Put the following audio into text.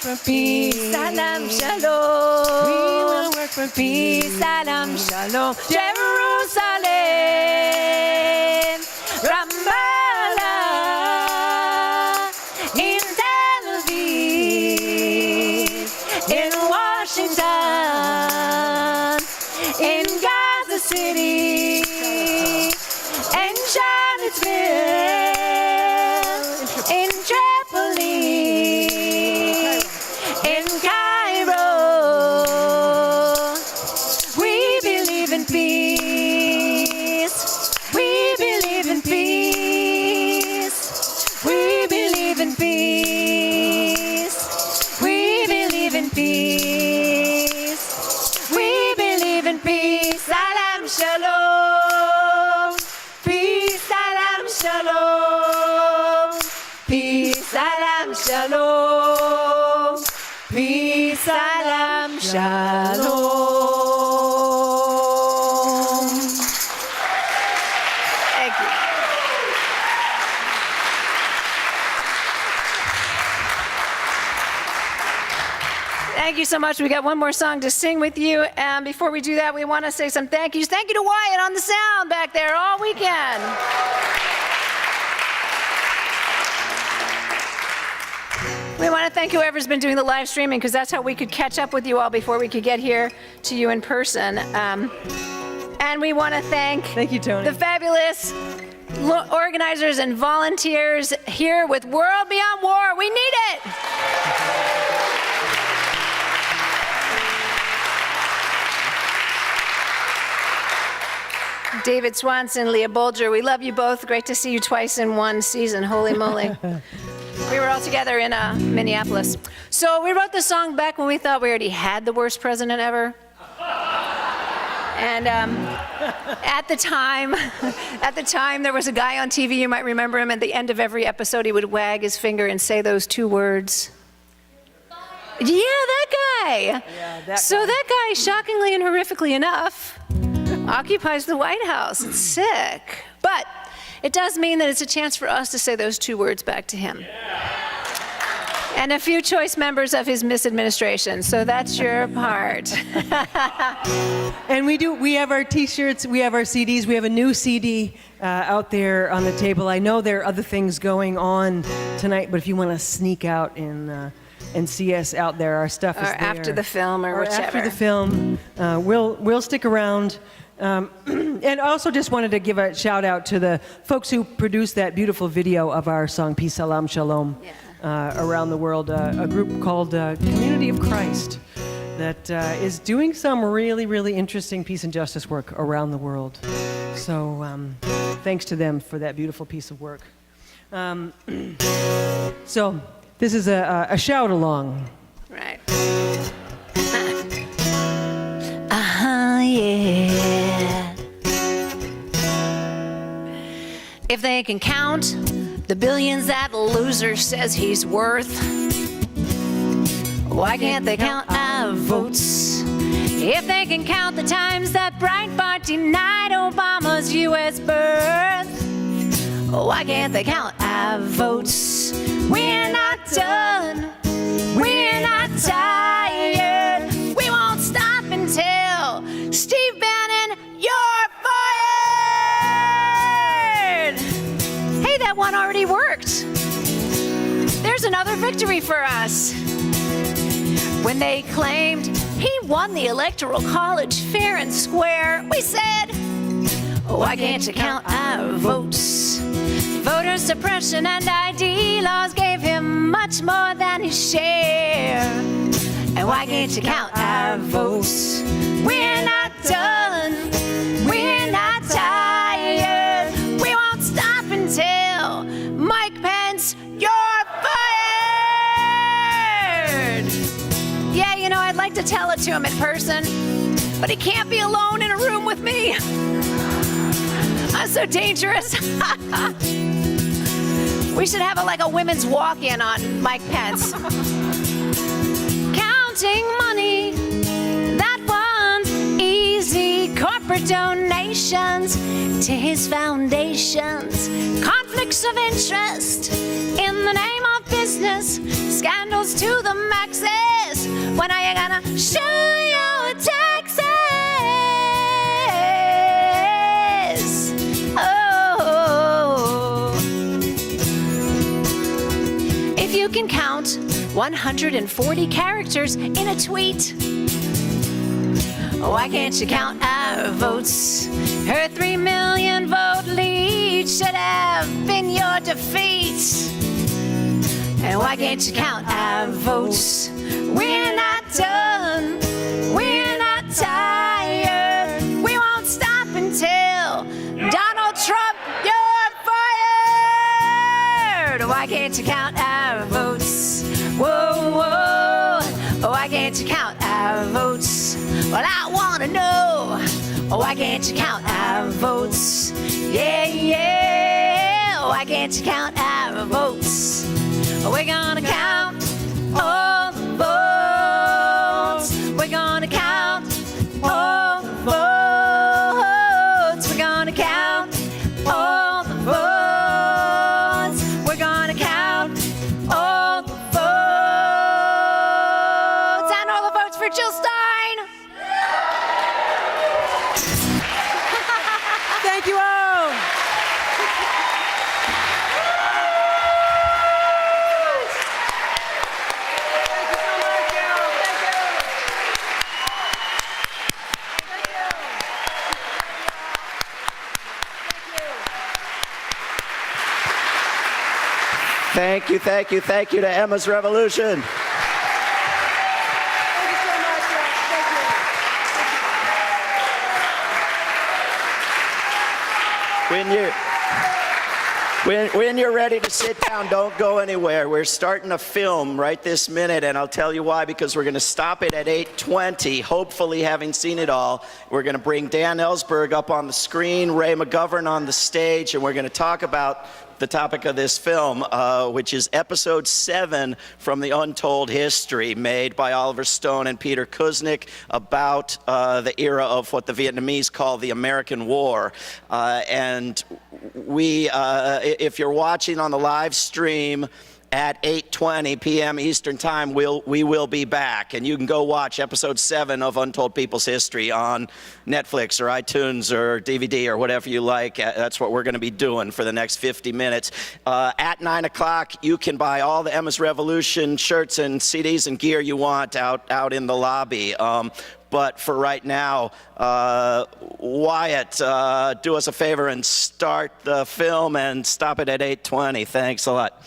for peace. Salam shalom. We will work for peace. Salam shalom. Jerusalem, Ramallah, in Tel Aviv, in Washington, in Gaza City, in Charlottesville, in Tripoli, in Cairo. We believe in peace. We believe in peace. We believe in peace. We believe in peace. We believe in peace. Salam shalom. Peace, salam shalom. Peace, salam shalom. Peace, salam shalom. Thank you. Thank you so much. We got one more song to sing with you. And before we do that, we want to say some thank yous. Thank you to Wyatt on the sound back there all weekend. We want to thank whoever's been doing the live streaming, because that's how we could catch up with you all before we could get here to you in person. And we want to thank you, Tony. the fabulous organizers and volunteers here with World Beyond War. We need it. David Swanson, Leah Bolger, we love you both. Great to see you twice in one season. Holy moly. We were all together in Minneapolis. So we wrote the song back when we thought we already had the worst president ever. And at the time, there was a guy on TV, you might remember him, at the end of every episode, he would wag his finger and say those two words. Yeah, that guy. Yeah, That guy, shockingly and horrifically enough, occupies the White House. It's sick. But it does mean that it's a chance for us to say those two words back to him. And a few choice members of his misadministration. So that's your part. And we have our T-shirts, we have our CDs, we have a new CD out there on the table. I know there are other things going on tonight, but if you want to sneak out and see us out there, our stuff is or there. after the film or whichever. After the film, we'll stick around. And also just wanted to give a shout out to the folks who produced that beautiful video of our song Peace Salam Shalom around the world, a group called Community of Christ that is doing some really, really interesting peace and justice work around the world. So thanks to them for that beautiful piece of work. So this is a shout along. Right. Yeah. If they can count the billions that the loser says he's worth, why can't they count our votes? If they can count the times that Breitbart denied Obama's U.S. birth, why can't they count our votes? We're not done. We're not tired. We won't stop until Steve Bannon, you're fired! Hey, that one already worked. There's another victory for us. When they claimed he won the Electoral College fair and square, we said, why can't you count our votes? Voter suppression and ID laws gave him much more than his share. And why can't you count our votes? We're not done. We're not tired. We won't stop until Mike Pence, you're fired! Yeah, you know, I'd like to tell it to him in person, but he can't be alone in a room with me. I'm so dangerous. We should have a women's walk-in on Mike Pence. Counting money, that one's easy. Corporate donations to his foundations. Conflicts of interest in the name of business. Scandals to the max When are you gonna show your taxes? Oh, if you can count 140 characters in a tweet, why can't you count our votes? Her 3 million vote lead should have been your defeat. And why can't you count our votes? We're not done, we're not tired. We won't stop until Donald Trump, you're fired. Why can't you count our votes? Whoa, whoa, why can't you count our votes? Well, I wanna know, why can't you count our votes? Yeah, yeah, why can't you count our votes? We're gonna count all the votes. We're gonna count all the votes. We're gonna count all the votes. We're gonna count all the votes. And all the votes for Jill Stein. Thank you all. Thank you, thank you, thank you to Emma's Revolution. When you're ready to sit down, don't go anywhere. We're starting a film right this minute, and I'll tell you why, because we're going to stop it at 8:20, hopefully having seen it all. We're going to bring Dan Ellsberg up on the screen, Ray McGovern on the stage, and we're going to talk about the topic of this film, which is episode 7 from the Untold History, made by Oliver Stone and Peter Kuznick, about the era of what the Vietnamese call the American War. And if you're watching on the live stream at 8:20 p.m. Eastern Time, we will be back, and you can go watch episode 7 of Untold People's History on Netflix or iTunes or DVD or whatever you like. That's what we're going to be doing for the next 50 minutes. At 9 o'clock, you can buy all the Emma's Revolution shirts and CDs and gear you want out in the lobby. But for right now, Wyatt, do us a favor and start the film and stop it at 8:20. Thanks a lot.